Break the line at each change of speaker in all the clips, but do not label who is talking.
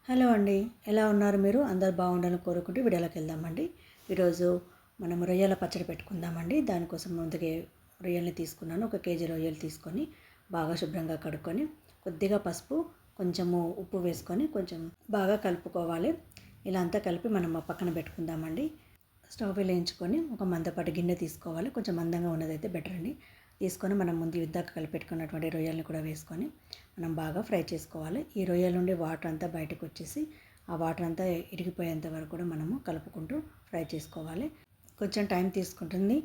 Hello అండి, ఎలా ఉన్నారు మీరు? అందరు బాగుండాలని కోరుకుంటూ వీడియోలోకి వెళ్దామండి. ఈరోజు మనం రొయ్యల పచ్చడి పెట్టుకుందామండి. దానికోసం ముందుగా రొయ్యల్ని తీసుకున్నాను. 1 కేజీ రొయ్యలు తీసుకొని బాగా శుభ్రంగా కడుక్కొని కొద్దిగా పసుపు, కొంచెము ఉప్పు వేసుకొని కొంచెం బాగా కలుపుకోవాలి. ఇలా అంతా కలిపి మనం పక్కన పెట్టుకుందామండి. స్టవ్ వెలిగించుకొని ఒక మందపాటి గిన్నె తీసుకోవాలి. కొంచెం మందంగా ఉన్నదైతే బెటర్ అండి. తీసుకొని మనం ముందు ఇందాక కలిపెట్టుకున్నటువంటి రొయ్యల్ని కూడా వేసుకొని మనం బాగా ఫ్రై చేసుకోవాలి. ఈ రొయ్యల నుండి వాటర్ అంతా బయటకు వచ్చేసి ఆ వాటర్ అంతా ఇరిగిపోయేంత వరకు కూడా మనము కలుపుకుంటూ ఫ్రై చేసుకోవాలి. కొంచెం టైం తీసుకుంటుంది.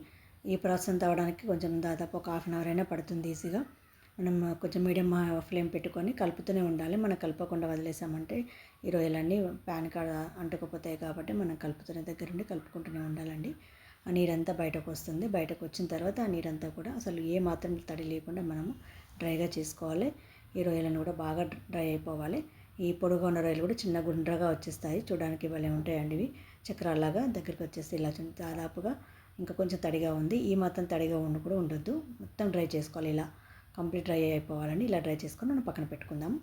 ఈ ప్రాసెస్ అంతా అవ్వడానికి కొంచెం దాదాపు ఒక హాఫ్ అన్ అవర్ అయినా పడుతుంది ఈజీగా. మనం కొంచెం మీడియం ఫ్లేమ్ పెట్టుకొని కలుపుతూనే ఉండాలి. మనం కలపకుండా వదిలేసామంటే ఈ రొయ్యలన్నీ ప్యాన్ కాడ అంటుకుపోతాయి కాబట్టి మనం కలుపుతూనే దగ్గరుండి కలుపుకుంటూనే ఉండాలండి. ఆ నీరంతా బయటకు వస్తుంది. బయటకు వచ్చిన తర్వాత ఆ నీరంతా కూడా అసలు ఏ మాత్రం తడి లేకుండా మనము డ్రైగా చేసుకోవాలి. ఈ రొయ్యలను కూడా బాగా డ్రై అయిపోవాలి. ఈ పొడుగా ఉన్న రొయ్యలు కూడా చిన్న గుండ్రగా వచ్చేస్తాయి. చూడడానికి భలే ఉంటాయండి ఇవి. చక్రాల్లాగా దగ్గరికి వచ్చేసి ఇలా దాదాపుగా ఇంకా కొంచెం తడిగా ఉంది. ఈ మాత్రం తడిగా కూడా ఉండొద్దు. మొత్తం డ్రై చేసుకోవాలి. ఇలా కంప్లీట్ డ్రై అయిపోవాలండి. ఇలా డ్రై చేసుకొని మనం పక్కన పెట్టుకుందాము.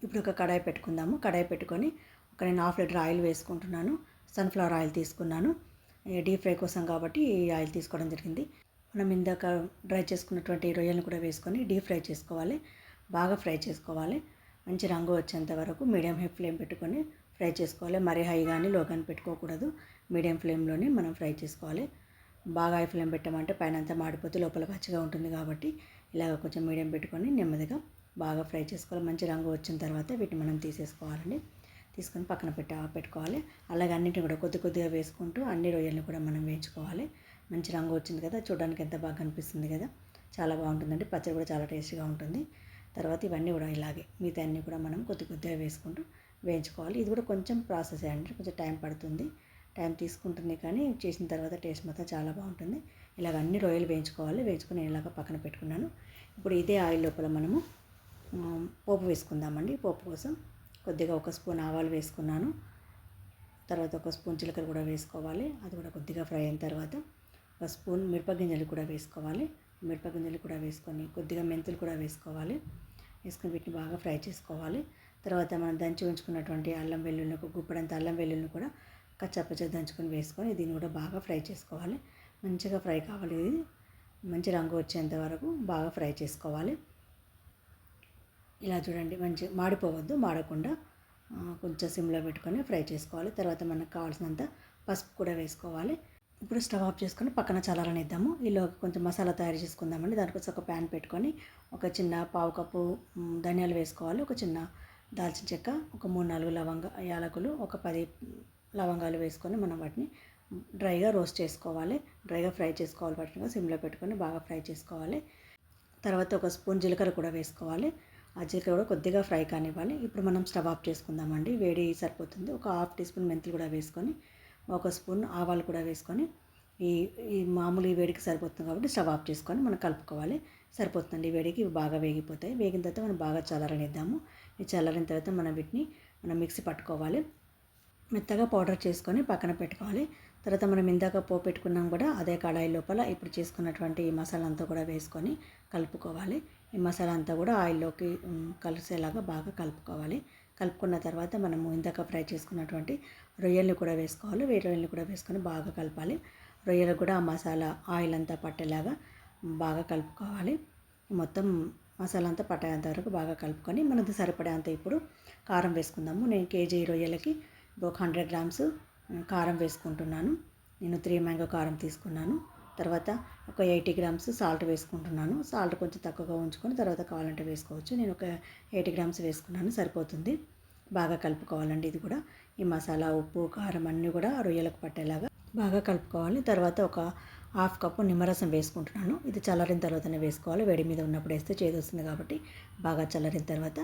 ఇప్పుడు ఒక కడాయి పెట్టుకుందాము. కడాయి పెట్టుకొని నేను 1/2 లీటర్ ఆయిల్ వేసుకుంటున్నాను. సన్ఫ్లవర్ ఆయిల్ తీసుకున్నాను. డీప్ ఫ్రై కోసం కాబట్టి ఈ ఆయిల్ తీసుకోవడం జరిగింది. మనం ఇందాక డ్రై చేసుకున్నటువంటి రొయ్యలను కూడా వేసుకొని డీప్ ఫ్రై చేసుకోవాలి. బాగా ఫ్రై చేసుకోవాలి. మంచి రంగు వచ్చేంత వరకు మీడియం హై ఫ్లేమ్ పెట్టుకొని ఫ్రై చేసుకోవాలి. మరీ హై కానీ లో కానీ పెట్టుకోకూడదు. మీడియం ఫ్లేమ్లోనే మనం ఫ్రై చేసుకోవాలి. బాగా హై ఫ్లేమ్ పెట్టామంటే పైన అంతా మాడిపోతే లోపల పచ్చిగా ఉంటుంది కాబట్టి ఇలాగ కొంచెం మీడియం పెట్టుకొని నెమ్మదిగా బాగా ఫ్రై చేసుకోవాలి. మంచి రంగు వచ్చిన తర్వాత వీటిని మనం తీసేసుకోవాలండి. తీసుకొని పక్కన పెట్టుకోవాలి. అలాగే అన్నింటిని కూడా కొద్దిగా వేసుకుంటూ అన్ని రొయ్యలను కూడా మనం వేయించుకోవాలి. మంచి రంగు వచ్చింది కదా, చూడడానికి ఎంత బాగా కనిపిస్తుంది కదా, చాలా బాగుంటుందండి. పచ్చడి కూడా చాలా టేస్టీగా ఉంటుంది. తర్వాత ఇవన్నీ కూడా ఇలాగే మిగతా అన్నీ కూడా మనం కొద్దిగా వేసుకుంటూ వేయించుకోవాలి. ఇది కూడా కొంచెం ప్రాసెస్ అండి, కొంచెం టైం పడుతుంది. టైం తీసుకుంటుంది కానీ చేసిన తర్వాత టేస్ట్ మాత్రం చాలా బాగుంటుంది. ఇలాగ అన్ని రొయ్యలు వేయించుకోవాలి. వేయించుకొని ఇలాగ పక్కన పెట్టుకున్నాను. ఇప్పుడు ఇదే ఆయిల్ లోపల మనము పోపు వేసుకుందామండి. పోపు కోసం కొద్దిగా 1 స్పూన్ ఆవాలు వేసుకున్నాను. తర్వాత 1 స్పూన్ జీలకర్ర కూడా వేసుకోవాలి. అది కూడా కొద్దిగా ఫ్రై అయిన తర్వాత 1 స్పూన్ మిరపగింజలు కూడా వేసుకోవాలి. మిరపగింజలు కూడా వేసుకొని కొద్దిగా మెంతులు కూడా వేసుకోవాలి. వేసుకొని వీటిని బాగా ఫ్రై చేసుకోవాలి. తర్వాత మనం దంచి ఉంచుకున్నటువంటి అల్లం వెల్లుల్లి, ఒక గుప్పెడంత అల్లం వెల్లుల్లిని కూడా కచ్చాపచ్చ దంచుకొని వేసుకొని దీన్ని కూడా బాగా ఫ్రై చేసుకోవాలి. మంచిగా ఫ్రై కావాలి. ఇది మంచి రంగు వచ్చేంత వరకు బాగా ఫ్రై చేసుకోవాలి. ఇలా చూడండి, మంచి మాడిపోవద్దు, మాడకుండా కొంచెం సిమ్లో పెట్టుకొని ఫ్రై చేసుకోవాలి. తర్వాత మనకు కావాల్సినంత పసుపు కూడా వేసుకోవాలి. ఇప్పుడు స్టవ్ ఆఫ్ చేసుకొని పక్కన చల్లారనిద్దాము. ఈలో కొంచెం మసాలా తయారు చేసుకుందామండి. దానికోసం ఒక ప్యాన్ పెట్టుకొని ఒక చిన్న పావు కప్పు ధనియాలు వేసుకోవాలి. ఒక చిన్న దాల్చిన చెక్క, ఒక 3-4 యాలకులు, ఒక 10 లవంగాలు వేసుకొని మనం వాటిని డ్రైగా రోస్ట్ చేసుకోవాలి. డ్రైగా ఫ్రై చేసుకోవాలి. వాటిని సిమ్లో పెట్టుకొని బాగా ఫ్రై చేసుకోవాలి. తర్వాత 1 స్పూన్ జీలకర్ర కూడా వేసుకోవాలి. ఆ జీలకర్ర కూడా కొద్దిగా ఫ్రై కానివ్వాలి. ఇప్పుడు మనం స్టవ్ ఆఫ్ చేసుకుందామండి. వేడి సరిపోతుంది. ఒక 1/2 టీ స్పూన్ మెంతులు కూడా వేసుకొని 1 స్పూన్ ఆవాలు కూడా వేసుకొని ఈ మామూలు వేడికి సరిపోతుంది కాబట్టి స్టవ్ ఆఫ్ చేసుకొని మనం కలుపుకోవాలి. సరిపోతుంది. వేడికి ఇవి బాగా వేగిపోతాయి. వేగిన తర్వాత మనం బాగా చల్లారనిద్దాము. ఈ చల్లారిన తర్వాత మనం వీటిని మిక్సీ పట్టుకోవాలి. మెత్తగా పౌడర్ చేసుకొని పక్కన పెట్టుకోవాలి. తర్వాత మనం ఇందాక పోపు పెట్టుకున్నాం కూడా అదే కడాయి లోపల ఇప్పుడు చేసుకున్నటువంటి ఈ మసాలా అంతా కూడా వేసుకొని కలుపుకోవాలి. ఈ మసాలా అంతా కూడా ఆయిల్లోకి కలిసేలాగా బాగా కలుపుకోవాలి. కలుపుకున్న తర్వాత మనము ఇందాక ఫ్రై చేసుకున్నటువంటి రొయ్యల్ని కూడా వేసుకోవాలి. రొయ్యల్ని కూడా వేసుకొని బాగా కలపాలి. రొయ్యలు కూడా ఆ మసాలా ఆయిల్ అంతా పట్టేలాగా బాగా కలుపుకోవాలి. మొత్తం మసాలా అంతా పట్టేంత వరకు బాగా కలుపుకొని మనకు సరిపడేంత ఇప్పుడు కారం వేసుకుందాము. నేను కేజీ రొయ్యలకి ఒక 100 గ్రామ్స్ కారం వేసుకుంటున్నాను. నేను 3 మ్యాంగో కారం తీసుకున్నాను. తర్వాత ఒక 80 గ్రామ్స్ సాల్ట్ వేసుకుంటున్నాను. సాల్ట్ కొంచెం తక్కువగా ఉంచుకొని తర్వాత కావాలంటే వేసుకోవచ్చు. నేను ఒక 80 గ్రామ్స్ వేసుకున్నాను, సరిపోతుంది. బాగా కలుపుకోవాలండి. ఇది కూడా ఈ మసాలా, ఉప్పు, కారం అన్నీ కూడా రొయ్యలకు పట్టేలాగా బాగా కలుపుకోవాలి. తర్వాత ఒక 1/2 కప్పు నిమ్మరసం వేసుకుంటున్నాను. ఇది చల్లారిన తర్వాతనే వేసుకోవాలి. వేడి మీద ఉన్నప్పుడు వేస్తే చేదు వస్తుంది కాబట్టి బాగా చల్లారిన తర్వాత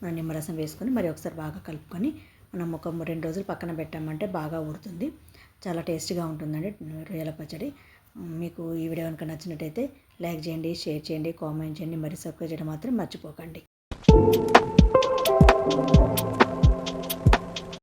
మనం నిమ్మరసం వేసుకొని మరి ఒకసారి బాగా కలుపుకొని మనం ఒక 2 రోజులు పక్కన పెట్టామంటే బాగా ఊరుతుంది. చాలా టేస్టీగా ఉంటుందండి రొయ్యల పచ్చడి. మీకు ఈ వీడియో కనుక నచ్చినట్టయితే లైక్ చేయండి, షేర్ చేయండి, కామెంట్ చేయండి, మరి సబ్స్క్రైబ్ చేయడం మాత్రం మర్చిపోకండి.